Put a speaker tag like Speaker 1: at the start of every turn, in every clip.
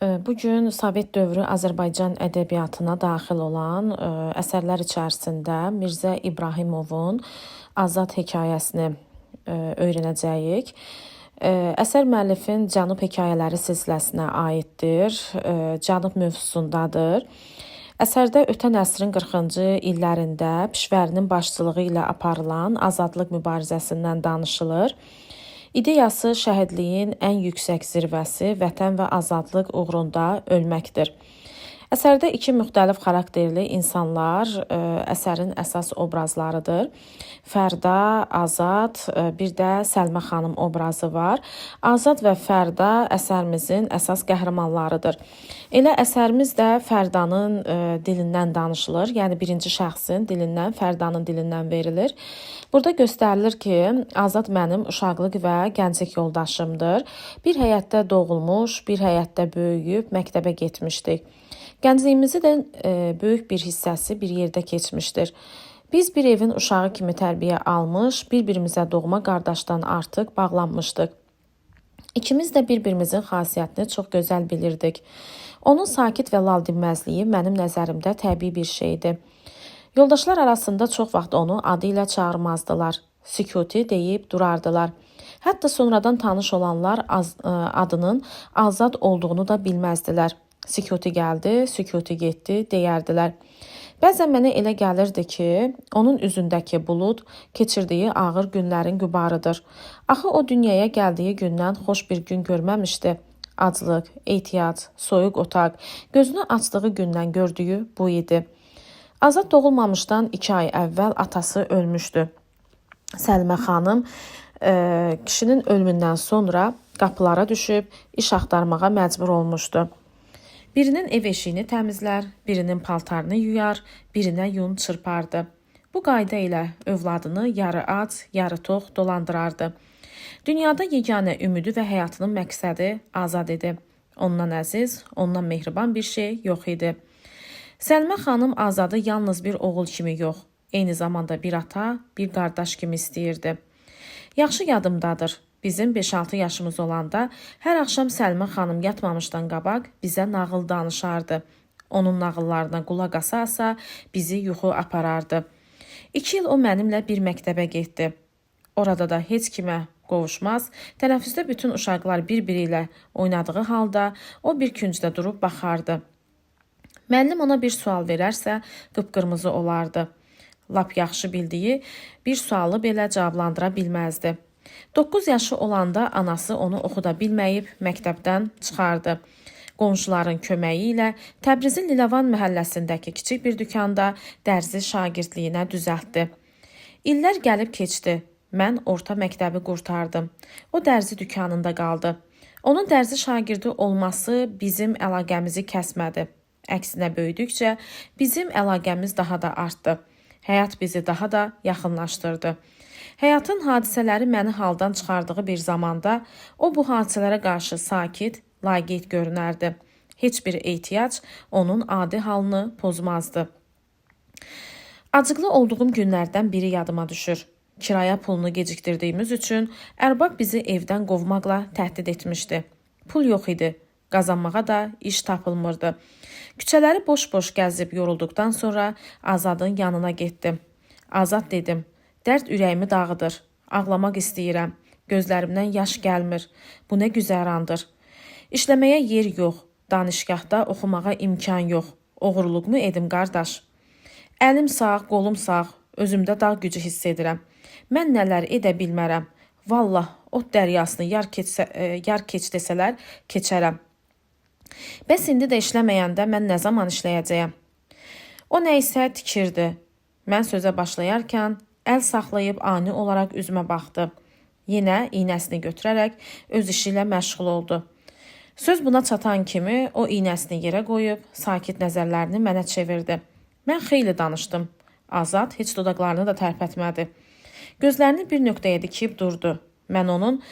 Speaker 1: Bugün Sovet dövrü Azərbaycan ədəbiyyatına daxil olan əsərlər içərisində Mirzə İbrahimovun Azad hekayəsini öyrənəcəyik. Əsər müəllifin Cənub hekayələri silsiləsinə aiddir, Cənub mövzusundadır. Əsərdə ötən əsrin 40-cı illərində Pişvərinin başçılığı ilə aparılan azadlıq mübarizəsindən danışılır. İdeyası şəhidliyin ən yüksək zirvəsi vətən və azadlıq uğrunda ölməkdir. Əsərdə iki müxtəlif xarakterli insanlar əsərin əsas obrazlarıdır. Fərda, Azad, bir də Səlmə xanım obrazı var. Azad və Fərda əsərimizin əsas qəhrəmanlarıdır. Elə əsərimiz də Fərdanın dilindən danışılır, yəni birinci şəxsin dilindən, Fərdanın dilindən verilir. Burada göstərilir ki, Azad mənim uşaqlıq və gənclik yoldaşımdır. Bir həyətdə doğulmuş, bir həyətdə böyüyüb məktəbə getmişdik. Gəncliyimizi də böyük bir hissəsi bir yerdə keçmişdir. Biz bir evin uşağı kimi tərbiyə almış, bir-birimizə doğma qardaşdan artıq bağlanmışdıq. İkimiz də bir-birimizin xasiyyətini çox gözəl bilirdik. Onun sakit və laldinməzliyi mənim nəzərimdə təbii bir şeydir. Yoldaşlar arasında çox vaxt onu adı ilə çağırmazdılar. Sükuti deyib durardılar. Hətta sonradan tanış olanlar adının Azad olduğunu da bilməzdilər. Sükuti gəldi, sükuti getdi deyərdilər. Bəzən mənə elə gəlirdi ki, onun üzündəki bulud keçirdiyi ağır günlərin gübarıdır. Axı o dünyaya gəldiyi gündən xoş bir gün görməmişdi. Aclıq, ehtiyac, soyuq otaq, gözünü açdığı gündən gördüyü bu idi. Azad doğulmamışdan 2 ay əvvəl atası ölmüşdü. Səlmə xanım kişinin ölümündən sonra qapılara düşüb iş axtarmağa məcbur olmuşdu. Birinin ev eşiyini təmizlər, birinin paltarını yuyar, birinə yun çırpardı. Bu qayda ilə övladını yarı ac, yarı tox dolandırardı. Dünyada yeganə ümidi və həyatının məqsədi Azad idi. Ondan əziz, ondan mehriban bir şey yox idi. Səlmə xanım Azadı yalnız bir oğul kimi yox, eyni zamanda bir ata, bir qardaş kimi istəyirdi. Yaxşı yadımdadır. Bizim 5-6 yaşımız olanda hər axşam Səlmə xanım yatmamışdan qabaq bizə nağıl danışardı. Onun nağıllarına qulaq asa-asa bizi yuxu aparardı. 2 il o mənimlə bir məktəbə getdi. Orada da heç kimə qovuşmaz, tənəffüsdə bütün uşaqlar bir-biri ilə oynadığı halda o bir küncdə durub baxardı. Müəllim ona bir sual verərsə qıpqırmızı olardı. Lap yaxşı bildiyi bir sualı belə cavablandıra bilməzdi. 9 yaşı olanda anası onu oxuda bilməyib məktəbdən çıxardı. Qonşuların köməyi ilə Təbrizin Liləvan məhəlləsindəki kiçik bir dükanda dərzi şagirdliyinə düzəltdi. İllər gəlib keçdi. Mən orta məktəbi qurtardım. O dərzi dükanında qaldı. Onun dərzi şagirdi olması bizim əlaqəmizi kəsmədi. Əksinə böyüdükcə bizim əlaqəmiz daha da artdı. Həyat bizi daha da yaxınlaşdırdı. Həyatın hadisələri məni haldan çıxardığı bir zamanda o bu hadisələrə qarşı sakit, laqeyd görünərdi. Heç bir ehtiyac onun adi halını pozmazdı. Acıqlı olduğum günlərdən biri yadıma düşür. Kiraya pulunu gecikdirdiyimiz üçün ərbab bizi evdən qovmaqla təhdid etmişdi. Pul yox idi, qazanmağa da iş tapılmırdı. Küçələri boş-boş gəzib yorulduqdan sonra Azadın yanına getdim. Azad dedim. Dərd ürəyimi dağıdır. Ağlamaq istəyirəm. Gözlərimdən yaş gəlmir. Bu nə güzərandır. İşləməyə yer yox. Danışgahda oxumağa imkan yox. Oğurluqmu edim qardaş? Əlim sağ, qolum sağ. Özümdə dağ gücü hiss edirəm. Mən nələr edə bilmərəm. Vallah, ot dəryasını yar keç desələr, keçərəm. Bəs indi də işləməyəndə mən nə zaman işləyəcəyəm? O nə isə tikirdi. Mən sözə başlayarkən əl saxlayıb ani olaraq üzümə baxdı. Yenə iynəsini götürərək öz işi ilə məşğul oldu. Söz buna çatan kimi o iynəsini yerə qoyub sakit nəzərlərini mənə çevirdi. Mən xeyli danışdım. Azad heç dodaqlarını da tərpətmədi. Gözlərini bir nöqtəyə dikib durdu. Mən onun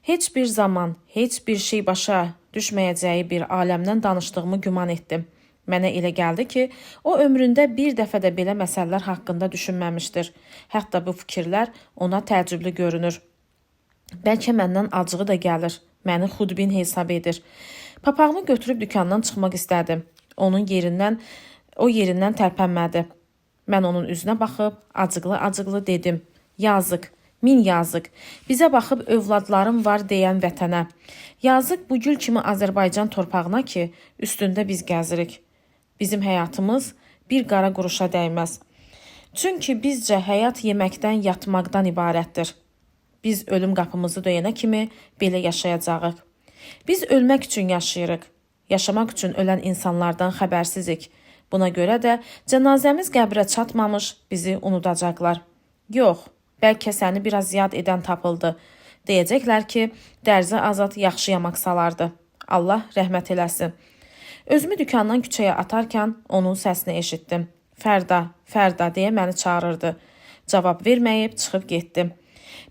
Speaker 1: heç bir zaman, heç bir şey başa düşməyəcəyi bir aləmdən danışdığımı güman etdim. Mənə elə gəldi ki, o ömründə bir dəfə də belə məsələlər haqqında düşünməmişdir. Hətta bu fikirlər ona təəccüblü görünür. Bəlkə məndən acığı da gəlir. Məni xudbin hesab edir. Papağını götürüb dükandan çıxmaq istədi. O yerindən tərpənmədi. Mən onun üzünə baxıb acıqlı-acıqlı dedim. Yazıq, min yazıq. Bizə baxıb övladlarım var deyən vətənə. Yazıq bu gül kimi Azərbaycan torpağına ki, üstündə biz gəzirik. Bizim həyatımız bir qara quruşa dəyməz. Çünki bizcə həyat yeməkdən, yatmaqdan ibarətdir. Biz ölüm qapımızı döyənə kimi belə yaşayacağıq. Biz ölmək üçün yaşayırıq. Yaşamaq üçün ölən insanlardan xəbərsizik. Buna görə də cənazəmiz qəbrə çatmamış bizi unudacaqlar. Yox, bəlkə səni biraz yad edən tapıldı. Deyəcəklər ki, Dərzi Azad yaxşı yamaq salardı. Allah rəhmət eləsin. Özümü dükandan küçəyə atarkən onun səsini eşitdim. Fərda, Fərda deyə məni çağırırdı. Cavab verməyib çıxıb getdim.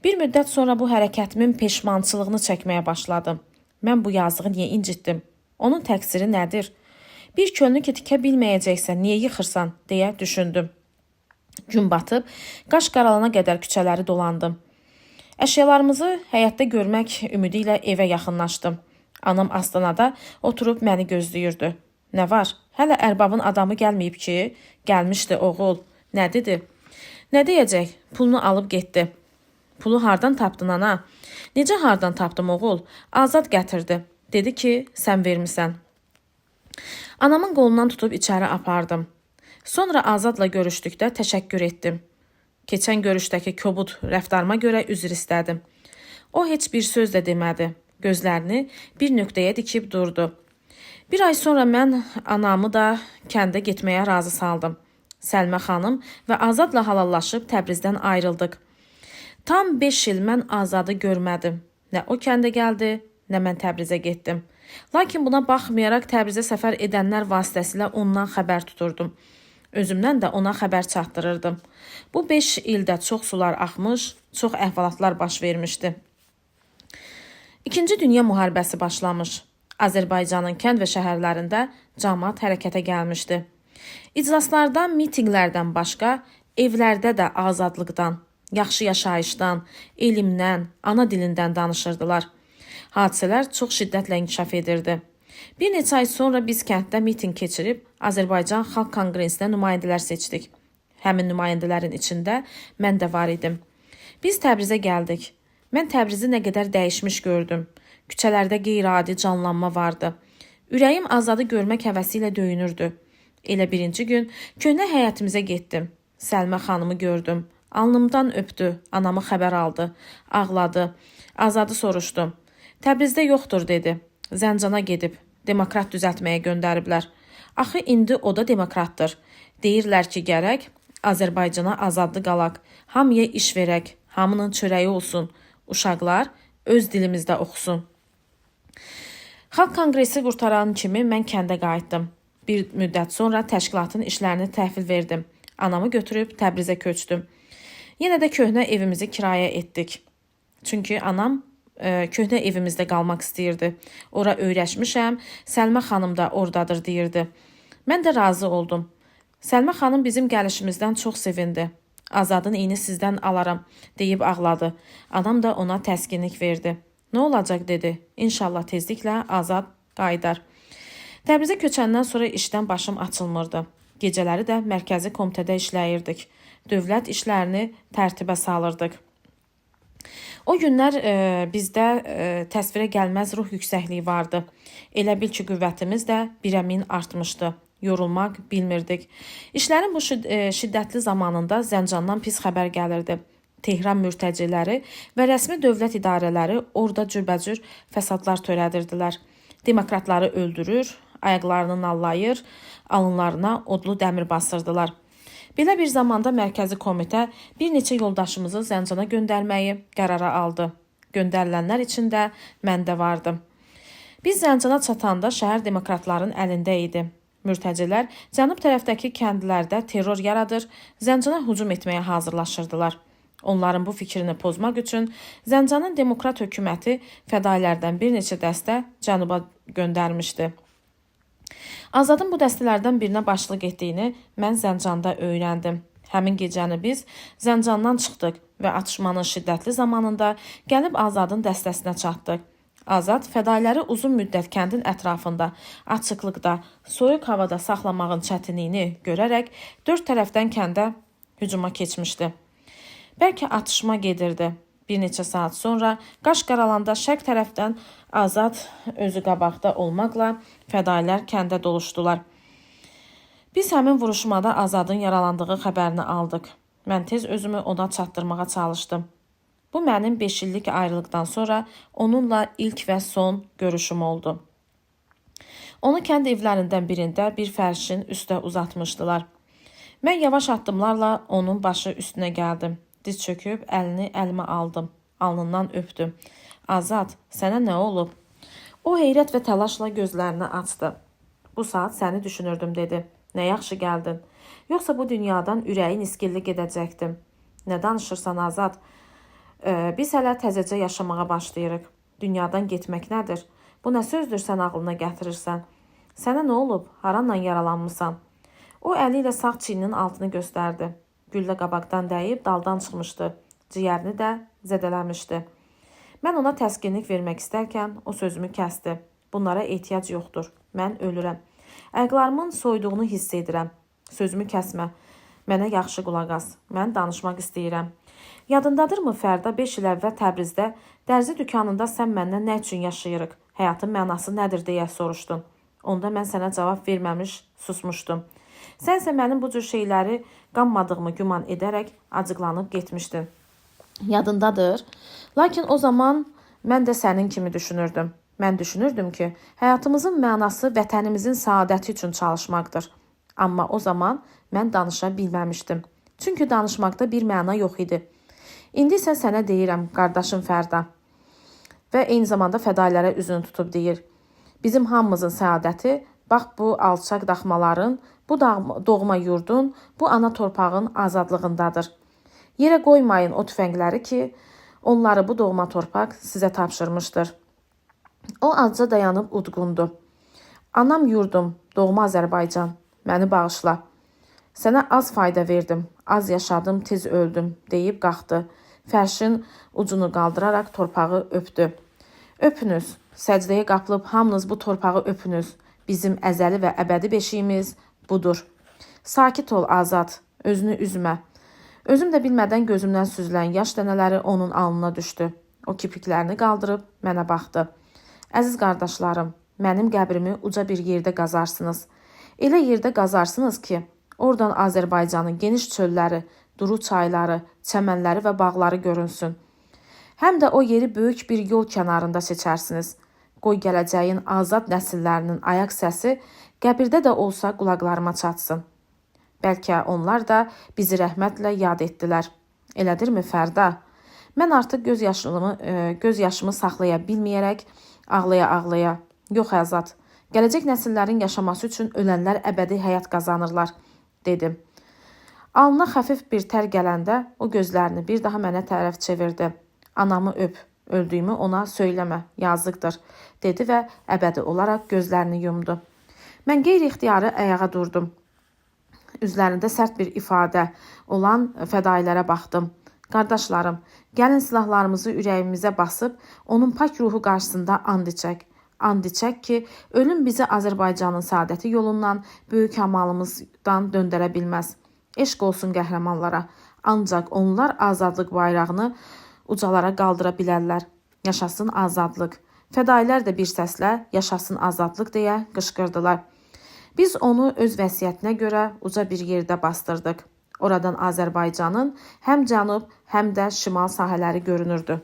Speaker 1: Bir müddət sonra bu hərəkətimin peşmançılığını çəkməyə başladım. Mən bu yazığı niyə incitdim? Onun təqsiri nədir? Bir könlü ki tikə bilməyəcəksən, niyə yıxırsan, deyə düşündüm. Gün batıb, qaş qaralana qədər küçələri dolandım. Əşyalarımızı həyətdə görmək ümidi ilə evə yaxınlaşdım. Anam astanada oturub məni gözləyirdi. Nə var? Hələ ərbabın adamı gəlməyib ki? Gəlmişdi oğul. Nə dedi? Nə deyəcək? Pulunu alıb getdi. Pulu hardan tapdın ana? Necə hardan tapdım oğul? Azad gətirdi. Dedi ki, sən vermisən. Anamın qolundan tutub içəri apardım. Sonra Azadla görüşdükdə təşəkkür etdim. Keçən görüşdəki kobud rəftarıma görə üzr istədim. O heç bir söz də demədi. Gözlərini bir nöqtəyə dikib durdu. Bir ay sonra mən anamı da kəndə getməyə razı saldım. Səlmə xanım və Azadla halallaşıb Təbrizdən ayrıldıq. Tam 5 il mən Azadı görmədim. Nə o kəndə gəldi, nə mən Təbrizə getdim. Lakin buna baxmayaraq Təbrizə səfər edənlər vasitəsilə ondan xəbər tuturdum. Özümdən də ona xəbər çatdırırdım. Bu 5 ildə çox sular axmış, çox əhvalatlar baş vermişdi. İkinci Dünya müharibəsi başlamış. Azərbaycanın kənd və şəhərlərində cəmaət hərəkətə gəlmişdi. İclaslardan, mitinqlərdən başqa evlərdə də azadlıqdan, yaxşı yaşayışdan, elmdən, ana dilindən danışırdılar. Hadisələr çox şiddətlə inkişaf edirdi. Bir neçə ay sonra biz kənddə miting keçirib Azərbaycan Xalq Konqresinə nümayəndələr seçdik. Həmin nümayəndələrin içində mən də var idim. Biz Təbrizə gəldik. Mən Təbrizi nə qədər dəyişmiş gördüm. Küçələrdə qeyri-adi canlanma vardı. Ürəyim Azadı görmək həvəsi ilə döyünürdü. Elə birinci gün köhnə həyətimizə getdim. Səlmə xanımı gördüm. Alnımdan öpdü, anamı xəbər aldı, ağladı. Azadı soruşdu. Təbrizdə yoxdur dedi. Zəncana gedib, demokrat düzəltməyə göndəriblər. Axı indi o da demokratdır. Deyirlər ki, gərək Azərbaycana azadlı qalaq, hamıya iş verək, hamının çörəyi olsun, uşaqlar öz dilimizdə oxusun. Xalq Konqresi qurtaran kimi mən kəndə qayıtdım. Bir müddət sonra təşkilatın işlərini təhvil verdim. Anamı götürüb Təbrizə köçdüm. Yenə də köhnə evimizi kirayə etdik. Çünki anam köhnə evimizdə qalmaq istəyirdi. Ora öyrəşmişəm, Səlmə xanım da oradadır deyirdi. Mən də razı oldum. Səlmə xanım bizim gəlişimizdən çox sevindi. Azadın iyini sizdən alaram deyib ağladı. Anam da ona təskinlik verdi. Nə olacaq dedi. İnşallah tezliklə Azad qayıdar. Təbrizə köçəndən sonra işdən başım açılmırdı. Gecələri də mərkəzi komitədə işləyirdik. Dövlət işlərini tərtibə salırdıq. O günlər bizdə təsvirə gəlməz ruh yüksəkliyi vardı. Elə bil ki, qüvvətimiz də 1-ə 1000 artmışdı. Yorulmaq bilmirdik. İşlərin bu şiddətli zamanında Zəncandan pis xəbər gəlirdi. Tehran mürtəciləri və rəsmi dövlət idarələri orada cürbəcür fəsadlar törədirdilər. Demokratları öldürür, ayaqlarını nallayır, alınlarına odlu dəmir basırdılar. Belə bir zamanda mərkəzi komitə bir neçə yoldaşımızı Zəncana göndərməyi qərara aldı. Göndərilənlər içində mən də vardım. Biz Zəncana çatanda şəhər demokratların əlində idi. Mürtəcilər cənub tərəfdəki kəndlərdə terror yaradır, Zəncana hücum etməyə hazırlaşırdılar. Onların bu fikrini pozmaq üçün Zəncanın demokrat hökuməti fədailərdən bir neçə dəstə cənuba göndərmişdi. Azadın bu dəstələrdən birinə başlıq etdiyini mən Zəncanda öyrəndim. Həmin gecəni biz Zəncandan çıxdıq və atışmanın şiddətli zamanında gəlib Azadın dəstəsinə çatdıq. Azad fədailəri uzun müddət kəndin ətrafında, açıqlıqda, soyuq havada saxlamağın çətinliyini görərək dörd tərəfdən kəndə hücuma keçmişdi. Bəlkə atışma gedirdi. Bir neçə saat sonra qaş qaralanda şərq tərəfdən Azad özü qabaqda olmaqla fədailər kəndə doluşdular. Biz həmin vuruşmada Azadın yaralandığı xəbərini aldıq. Mən tez özümü ona çatdırmağa çalışdım. Bu mənim 5 illik ayrılıqdan sonra onunla ilk və son görüşüm oldu. Onu kənd evlərindən birində bir fərşin üstə uzatmışdılar. Mən yavaş addımlarla onun başı üstünə gəldim. Diz çöküb əlini əlimə aldım. Alnından öpdüm. Azad, sənə nə olub? O heyrət və təlaşla gözlərini açdı. Bu saat səni düşünürdüm, dedi. Nə yaxşı gəldin. Yoxsa bu dünyadan ürəyin iskilli gedəcəkdim. Nə danışırsan Azad? Biz hələ təzəcə yaşamağa başlayırıq. Dünyadan getmək nədir? Bu nə sözdür sən ağlına gətirirsən? Sənə nə olub? Haranla yaralanmısan? O əli ilə sağ çiyninin altını göstərdi. Güllə qabaqdan dəyib daldan çıxmışdı. Ciyərini də zədələmişdi. Mən ona təskinlik vermək istərkən o sözümü kəsdi. Bunlara ehtiyac yoxdur. Mən ölürəm. Ayaqlarımın soyduğunu hiss edirəm. Sözümü kəsmə. Mənə yaxşı qulaq as. Mən danışmaq istəyirəm. Yadındadırmı Fərda 5 il əvvəl Təbrizdə dərzi dükanında sən məndən nə üçün yaşayırıq? Həyatın mənası nədir deyə soruşdun. Onda mən sənə cavab verməmiş susmuşdum. Sənsə mənim bu cür şeyləri qanmadığımı güman edərək acıqlanıb getmişdin. Yadındadır. Lakin o zaman mən də sənin kimi düşünürdüm. Mən düşünürdüm ki, həyatımızın mənası vətənimizin saadəti üçün çalışmaqdır. Amma o zaman mən danışa bilməmişdim. Çünki danışmaqda bir məna yox idi. İndi isə sənə deyirəm, qardaşım Fərda. Və eyni zamanda fədailərə üzünü tutub deyir. Bizim hamımızın səadəti, bax bu alçaq daxmaların, bu doğma yurdun, bu ana torpağın azadlığındadır. Yerə qoymayın o tüfəngləri ki, onları bu doğma torpaq sizə tapşırmışdır. O azca dayanıb udqundu. Anam yurdum, doğma Azərbaycan, məni bağışla. Sənə az fayda verdim, az yaşadım, tez öldüm, deyib qalxdı. Fərşin ucunu qaldıraraq torpağı öpdü. Öpünüz, səcdəyə qapılıb hamınız bu torpağı öpünüz. Bizim əzəli və əbədi beşiyimiz budur. Sakit ol Azad, özünü üzmə. Özüm də bilmədən gözümdən süzülən yaş dənələri onun alnına düşdü. O kirpiklərini qaldırıb mənə baxdı. Əziz qardaşlarım, mənim qəbrimi uca bir yerdə qazarsınız. Elə yerdə qazarsınız ki, oradan Azərbaycanın geniş çölləri, duru çayları, çəmənləri və bağları görünsün. Həm də o yeri böyük bir yol kənarında seçərsiniz. Qoy gələcəyin azad nəsillərinin ayaq səsi qəbirdə də olsa qulaqlarıma çatsın. Bəlkə onlar da bizi rəhmətlə yad etdilər. Elədirmi Fərda? Mən artıq göz yaşımı saxlaya bilməyərək ağlaya-ağlaya. Yox Azad, gələcək nəsillərin yaşaması üçün ölənlər əbədi həyat qazanırlar, dedim. Alnına xəfif bir tər gələndə o gözlərini bir daha mənə tərəf çevirdi. Anamı öp, öldüyümü ona söyləmə, yazıqdır, dedi və əbədi olaraq gözlərini yumdu. Mən qeyri-ixtiyarı ayağa durdum. Üzlərində sərt bir ifadə olan fədailərə baxdım. Qardaşlarım, gəlin silahlarımızı ürəyimizə basıb, onun pak ruhu qarşısında and içək. And içək ki, ölüm bizi Azərbaycanın saadəti yolundan, böyük amalımızdan döndərə bilməz. Eşq olsun qəhrəmanlara. Ancaq onlar azadlıq bayrağını ucalara qaldıra bilərlər. Yaşasın azadlıq. Fədailər də bir səslə yaşasın azadlıq deyə qışqırdılar. Biz onu öz vəsiyyətinə görə uca bir yerdə bastırdıq. Oradan Azərbaycanın həm cənub, həm də şimal sahələri görünürdü.